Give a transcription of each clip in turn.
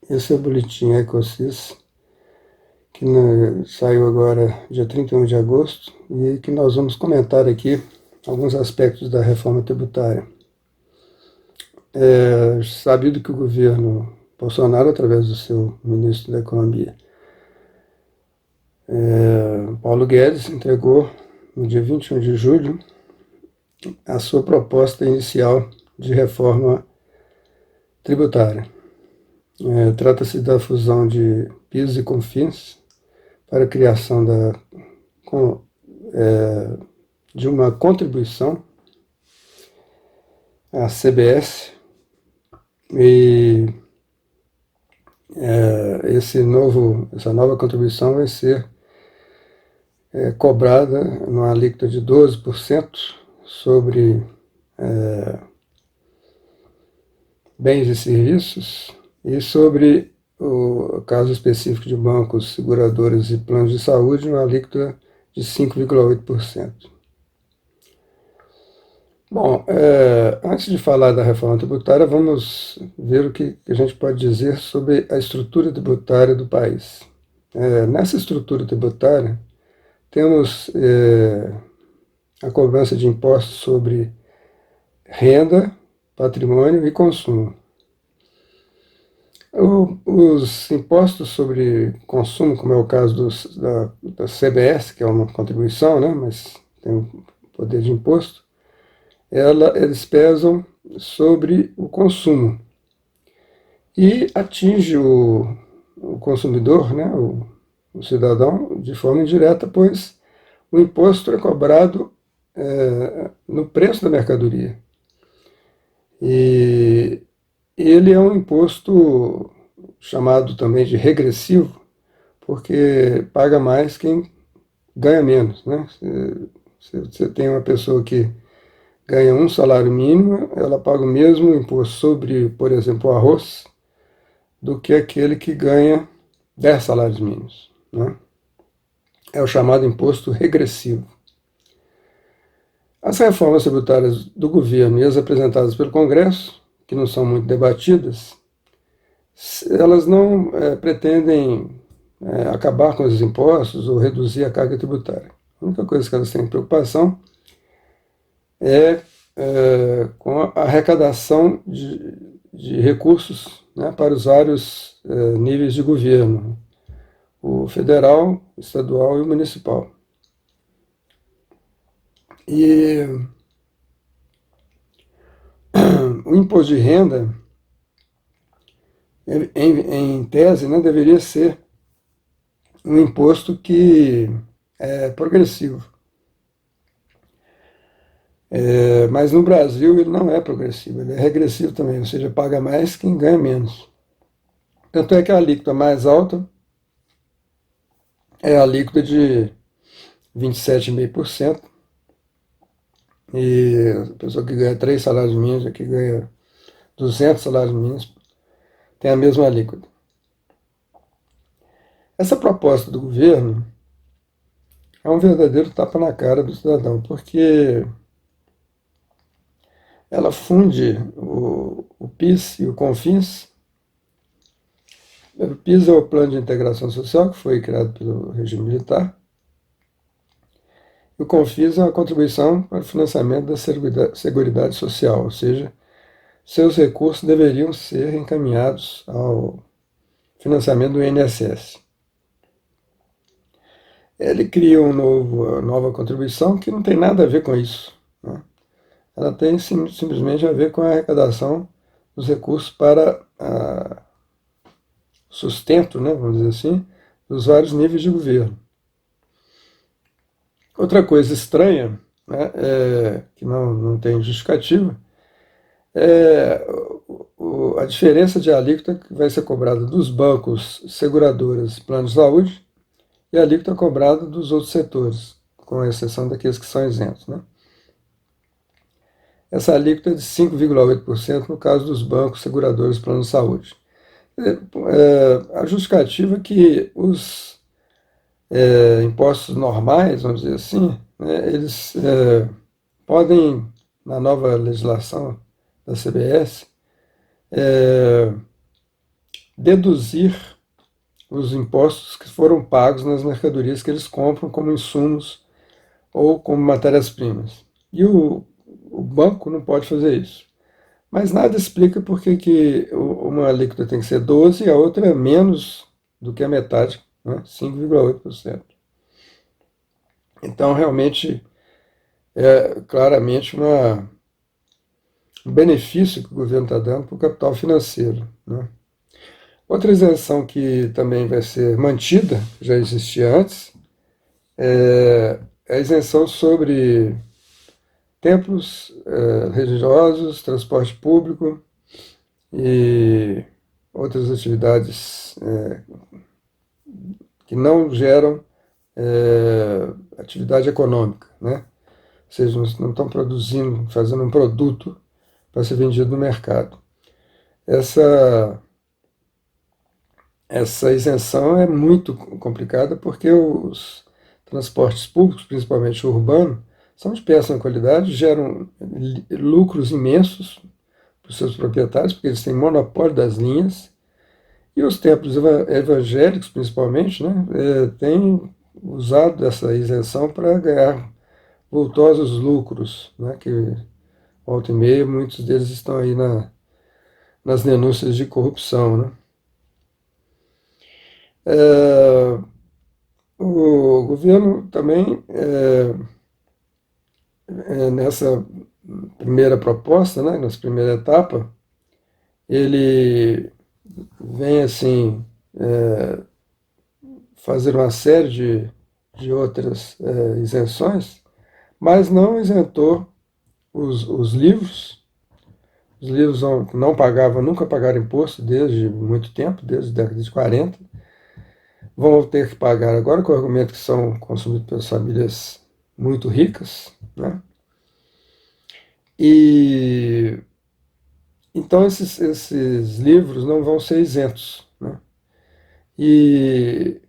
Esse é o boletim Ecosys, que saiu agora dia 31 de agosto e que nós vamos comentar aqui alguns aspectos da reforma tributária. É sabido que o governo Bolsonaro, através do seu ministro da Economia, Paulo Guedes, entregou no dia 21 de julho a sua proposta inicial de reforma tributária. Trata-se da fusão de PIS e COFINS para a criação de uma contribuição à CBS e essa nova contribuição vai ser cobrada numa alíquota de 12% sobre bens e serviços e sobre o caso específico de bancos, seguradoras e planos de saúde, uma alíquota de 5,8%. Bom, antes de falar da reforma tributária, vamos ver o que a gente pode dizer sobre a estrutura tributária do país. Nessa estrutura tributária, temos a cobrança de impostos sobre renda, patrimônio e consumo. Os impostos sobre consumo, como é o caso da CBS, que é uma contribuição, né, mas tem um poder de imposto, eles pesam sobre o consumo e atinge o consumidor, né, o cidadão, de forma indireta, pois o imposto é cobrado no preço da mercadoria. E ele é um imposto chamado também de regressivo, porque paga mais quem ganha menos, né? Se você tem uma pessoa que ganha um salário mínimo, ela paga o mesmo imposto sobre, por exemplo, o arroz, do que aquele que ganha 10 salários mínimos, né? É o chamado imposto regressivo. As reformas tributárias do governo e as apresentadas pelo Congresso, que não são muito debatidas, elas não pretendem acabar com os impostos ou reduzir a carga tributária. A única coisa que elas têm preocupação é com a arrecadação de recursos, né, para os vários níveis de governo, o federal, o estadual e o municipal. E o imposto de renda, em tese, né, deveria ser um imposto que é progressivo. Mas no Brasil ele não é progressivo, ele é regressivo também, ou seja, paga mais quem ganha menos. Tanto é que a alíquota mais alta é a alíquota de 27,5%, e a pessoa que ganha 3 salários mínimos, que ganha 200 salários mínimos, tem a mesma alíquota. Essa proposta do governo é um verdadeiro tapa na cara do cidadão, porque ela funde o PIS e o COFINS. O PIS é o Plano de Integração Social, que foi criado pelo regime militar. E o COFINS é uma contribuição para o financiamento da Seguridade Social, ou seja, seus recursos deveriam ser encaminhados ao financiamento do INSS. Ele cria uma nova contribuição que não tem nada a ver com isso, né? Ela tem simplesmente a ver com a arrecadação dos recursos para sustento, né, vamos dizer assim, dos vários níveis de governo. Outra coisa estranha, né, que não tem justificativa, é a diferença de alíquota que vai ser cobrada dos bancos, seguradoras, planos de saúde, e a alíquota cobrada dos outros setores, com exceção daqueles que são isentos, né? Essa alíquota é de 5,8% no caso dos bancos, seguradoras e planos de saúde. A justificativa é que os impostos normais, vamos dizer assim, né, eles podem, na nova legislação da CBS, deduzir os impostos que foram pagos nas mercadorias que eles compram como insumos ou como matérias-primas. E o banco não pode fazer isso. Mas nada explica por que uma alíquota tem que ser 12% e a outra é menos do que a metade, né? 5,8%. Então, realmente, é claramente um benefício que o governo está dando para o capital financeiro, né? Outra isenção que também vai ser mantida, já existia antes, é a isenção sobre templos religiosos, transporte público e outras atividades que não geram atividade econômica, né? Ou seja, não estão produzindo, fazendo um produto para ser vendido no mercado. Essa isenção é muito complicada porque os transportes públicos, principalmente o urbano, são de péssima qualidade, geram lucros imensos para os seus proprietários, porque eles têm monopólio das linhas, e os templos evangélicos, principalmente, né, têm usado essa isenção para ganhar vultosos lucros, né, que volta e meia muitos deles estão aí nas denúncias de corrupção, né. O governo também, nessa primeira proposta, né, nessa primeira etapa, ele vem assim fazer uma série de outras isenções, mas não isentou os livros. Os livros não pagavam, nunca pagaram imposto desde muito tempo, desde a década de 40. Vão ter que pagar agora com o argumento que são consumidos pelas famílias muito ricas, né? E então esses livros não vão ser isentos, né? E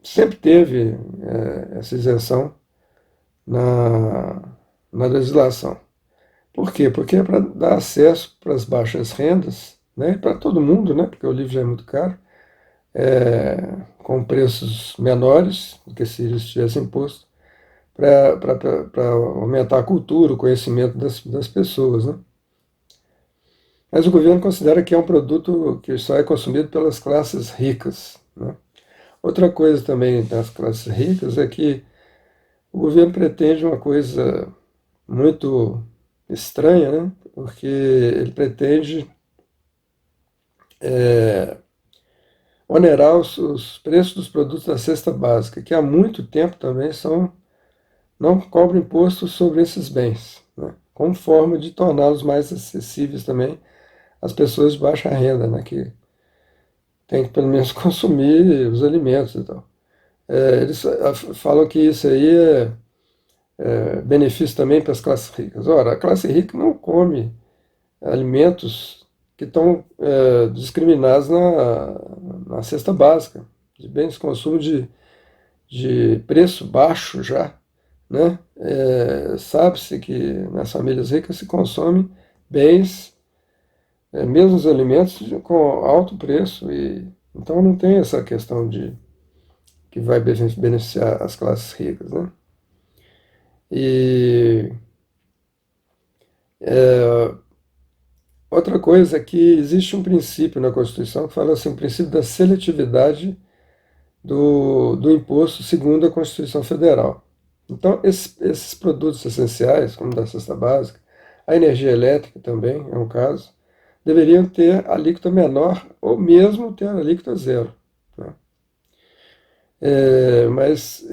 sempre teve essa isenção na, na legislação. Por quê? Porque é para dar acesso para as baixas rendas, né? Para todo mundo, né? Porque o livro já é muito caro, com preços menores do que se eles tivessem imposto, para aumentar a cultura, o conhecimento das pessoas, né? Mas o governo considera que é um produto que só é consumido pelas classes ricas, né? Outra coisa também das classes ricas é que o governo pretende uma coisa muito estranha, né? Porque ele pretende onerar os preços dos produtos da cesta básica, que há muito tempo também não cobram imposto sobre esses bens, né? Como forma de torná-los mais acessíveis também às pessoas de baixa renda, né? Que tem que pelo menos consumir os alimentos e tal. Eles falam que isso aí benefício também para as classes ricas. Ora, a classe rica não come alimentos que estão discriminados na cesta básica, de bens de consumo de preço baixo já, né? Sabe-se que nas famílias ricas se consome bens, mesmo os alimentos, com alto preço, e então não tem essa questão de que vai beneficiar as classes ricas, né? E outra coisa é que existe um princípio na Constituição que fala assim, o princípio da seletividade do imposto segundo a Constituição Federal. Então, esses produtos essenciais, como da cesta básica, a energia elétrica também é um caso, deveriam ter alíquota menor ou mesmo ter alíquota zero, né? Mas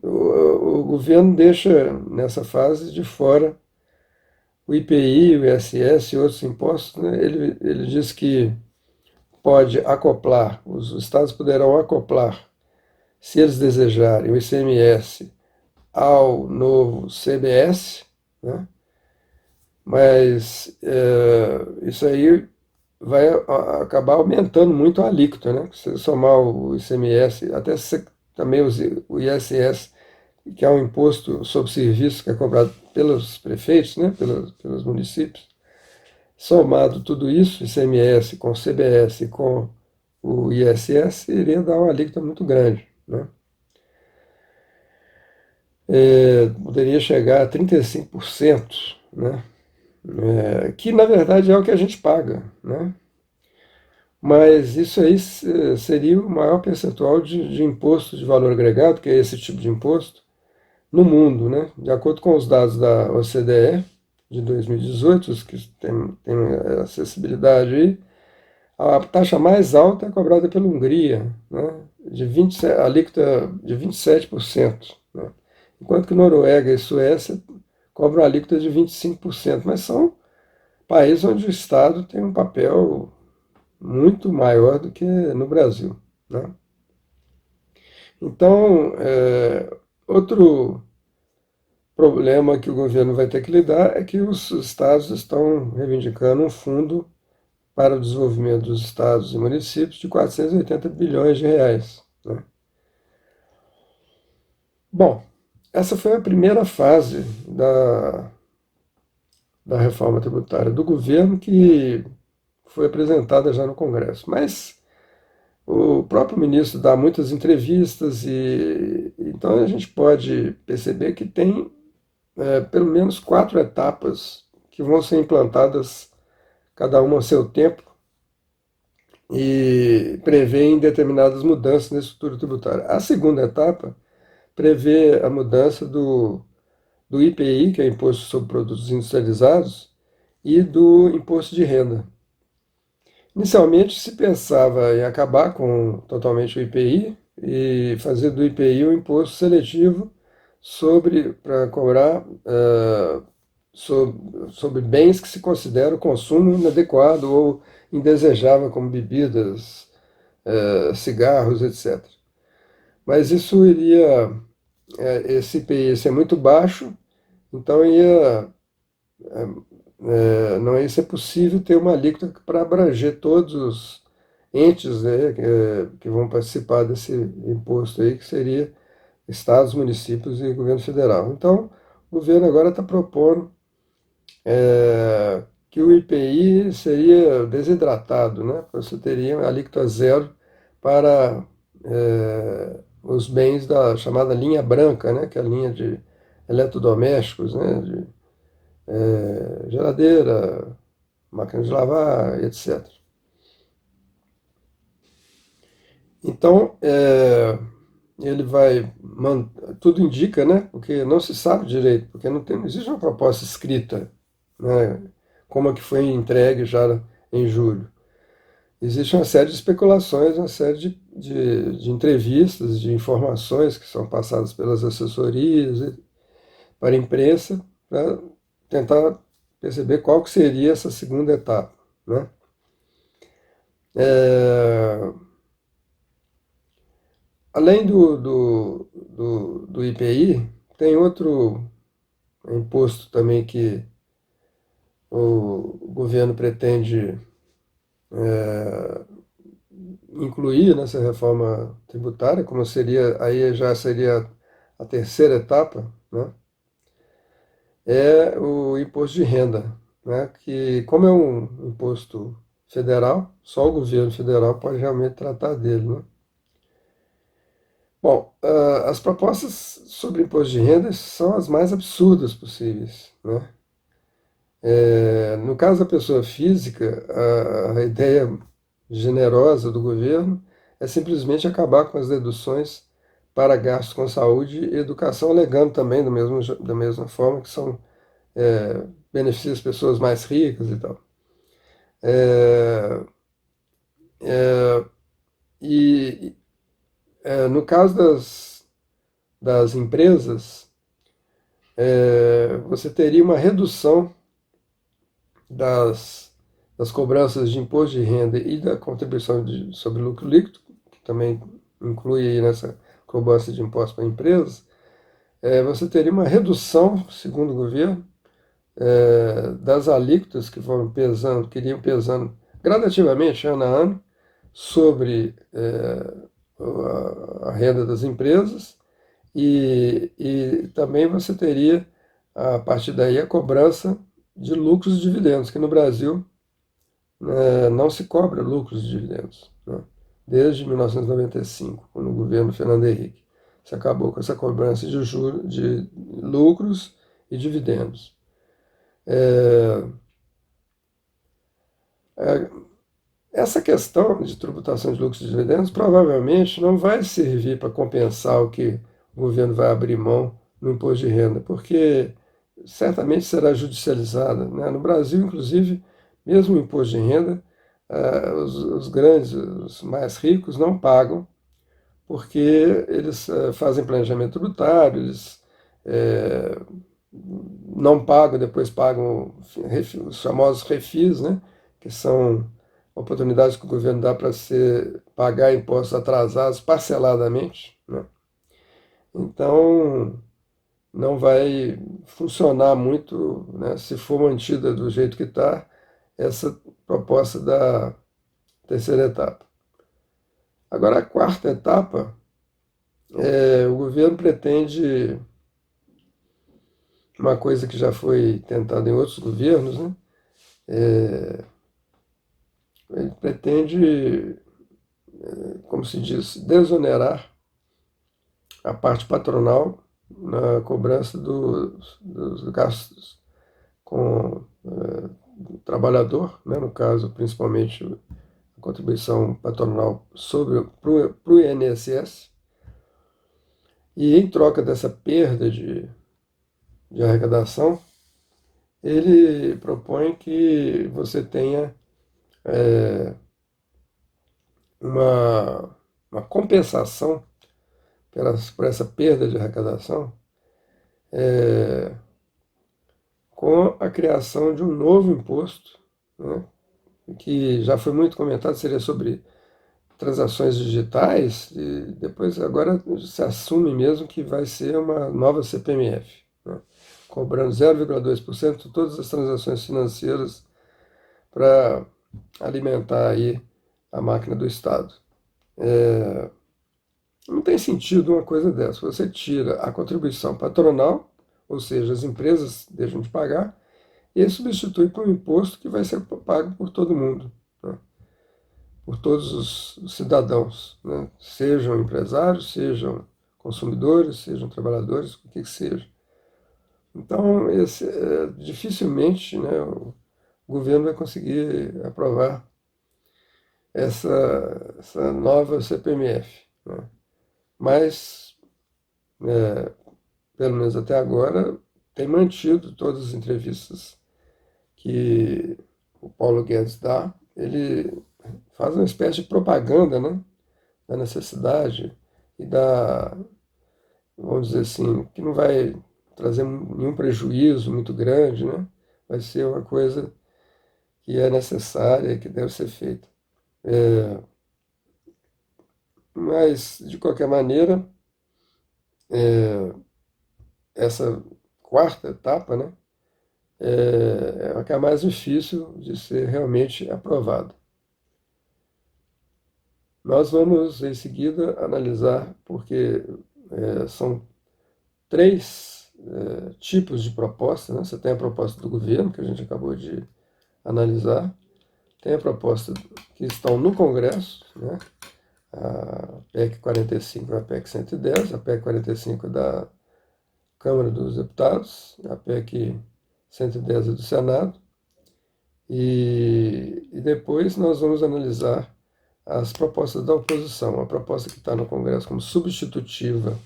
o governo deixa nessa fase de fora o IPI, o ISS e outros impostos, né? Ele diz que pode acoplar, os estados poderão acoplar, se eles desejarem, o ICMS ao novo CBS, né? Mas isso aí vai acabar aumentando muito a alíquota, né? Se você somar o ICMS, até também o ISS, que é um imposto sobre serviços que é cobrado pelos prefeitos, né? Pelos municípios, Somado tudo isso, ICMS com CBS com o ISS, iria dar uma alíquota muito grande, né? Poderia chegar a 35%, né? Que na verdade é o que a gente paga, né? Mas isso aí seria o maior percentual de imposto de valor agregado, que é esse tipo de imposto, no mundo, né? De acordo com os dados da OCDE de 2018, os que têm acessibilidade aí, a taxa mais alta é cobrada pela Hungria, né? A alíquota de 27%, né? Enquanto que Noruega e Suécia cobram a alíquota de 25%, mas são países onde o Estado tem um papel muito maior do que no Brasil, né? Então, outro problema que o governo vai ter que lidar é que os estados estão reivindicando um fundo para o desenvolvimento dos estados e municípios de 480 bilhões de reais, né? Bom, essa foi a primeira fase da reforma tributária do governo que foi apresentada já no Congresso. Mas o próprio ministro dá muitas entrevistas e então a gente pode perceber que tem pelo menos 4 etapas que vão ser implantadas, cada uma ao seu tempo, e prevêem determinadas mudanças na estrutura tributária. A segunda etapa prevê a mudança do IPI, que é Imposto sobre Produtos Industrializados, e do Imposto de Renda. Inicialmente se pensava em acabar com totalmente o IPI e fazer do IPI um imposto seletivo para cobrar sobre bens que se consideram consumo inadequado ou indesejável, como bebidas, cigarros, etc. Mas esse IPI ia ser muito baixo, então não ia ser possível ter uma alíquota para abranger todos os entes, né, que vão participar desse imposto aí, que seria estados, municípios e governo federal. Então, o governo agora está propondo que o IPI seria desidratado, né? Você teria alíquota zero para os bens da chamada linha branca, né? Que é a linha de eletrodomésticos, né? De geladeira, máquina de lavar, etc. Então, ele vai, tudo indica, né? Porque não se sabe direito, porque não existe uma proposta escrita, né? Como a que foi entregue já em julho. Existe uma série de especulações, uma série de entrevistas, de informações que são passadas pelas assessorias para a imprensa, para tentar perceber qual que seria essa segunda etapa, né? É, além do IPI, tem outro imposto também que o governo pretende incluir nessa reforma tributária, como aí já seria a terceira etapa, né? É o imposto de renda, né? Que como é um imposto federal, só o governo federal pode realmente tratar dele, né? Bom, as propostas sobre imposto de renda são as mais absurdas possíveis, né? No caso da pessoa física, a ideia generosa do governo é simplesmente acabar com as deduções para gastos com saúde e educação, alegando também da mesma forma que são beneficia as pessoas mais ricas e tal. É, e no caso das empresas, você teria uma redução das, das cobranças de imposto de renda e da contribuição sobre lucro líquido, que também inclui aí nessa cobrança de impostos para empresas, você teria uma redução, segundo o governo, das alíquotas que iriam pesando gradativamente, ano a ano, sobre a renda das empresas, e também você teria, a partir daí, a cobrança de lucros e dividendos, que no Brasil não se cobra lucros e dividendos, né? Desde 1995, quando o governo Fernando Henrique se acabou com essa cobrança de juros, de lucros e dividendos. É, é, Essa questão de tributação de lucros e dividendos provavelmente não vai servir para compensar o que o governo vai abrir mão no imposto de renda, porque certamente será judicializada, né? No Brasil, inclusive, mesmo o imposto de renda, os grandes, os mais ricos não pagam, porque eles fazem planejamento tributário, eles eh, não pagam, depois pagam os famosos refis, né? Que são oportunidades que o governo dá para se pagar impostos atrasados parceladamente, né? Então, não vai funcionar muito, né, se for mantida do jeito que está essa proposta da terceira etapa. Agora, a quarta etapa, o governo pretende uma coisa que já foi tentada em outros governos, né? Ele pretende, como se diz, desonerar a parte patronal na cobrança dos gastos com o trabalhador, né? No caso, principalmente a contribuição patronal para o INSS, e em troca dessa perda de arrecadação, ele propõe que você tenha uma compensação por essa perda de arrecadação com a criação de um novo imposto, né, que já foi muito comentado, seria sobre transações digitais, e depois agora se assume mesmo que vai ser uma nova CPMF, né, cobrando 0,2% de todas as transações financeiras para alimentar aí a máquina do Estado. Não tem sentido uma coisa dessa. Você tira a contribuição patronal, ou seja, as empresas deixam de pagar, e substitui por um imposto que vai ser pago por todo mundo, né? Por todos os cidadãos, né? Sejam empresários, sejam consumidores, sejam trabalhadores, o que seja. Então, dificilmente, né, o governo vai conseguir aprovar essa nova CPMF, né? Mas, pelo menos até agora, tem mantido todas as entrevistas que o Paulo Guedes dá. Ele faz uma espécie de propaganda, né, da necessidade e vamos dizer assim, que não vai trazer nenhum prejuízo muito grande, né? Vai ser uma coisa que é necessária e que deve ser feita. Mas, de qualquer maneira, essa quarta etapa, né, é a que é mais difícil de ser realmente aprovada. Nós vamos, em seguida, analisar, porque são três tipos de proposta, né? Você tem a proposta do governo, que a gente acabou de analisar, tem a proposta que estão no Congresso, né? A PEC 45 e a PEC 110, a PEC 45 da Câmara dos Deputados, a PEC 110 é do Senado, e depois nós vamos analisar as propostas da oposição, a proposta que está no Congresso como substitutiva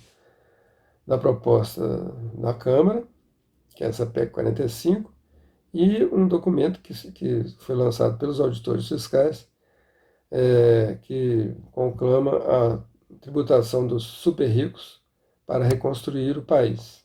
da proposta da Câmara, que é essa PEC 45, e um documento que foi lançado pelos auditores fiscais, que conclama a tributação dos super ricos para reconstruir o país.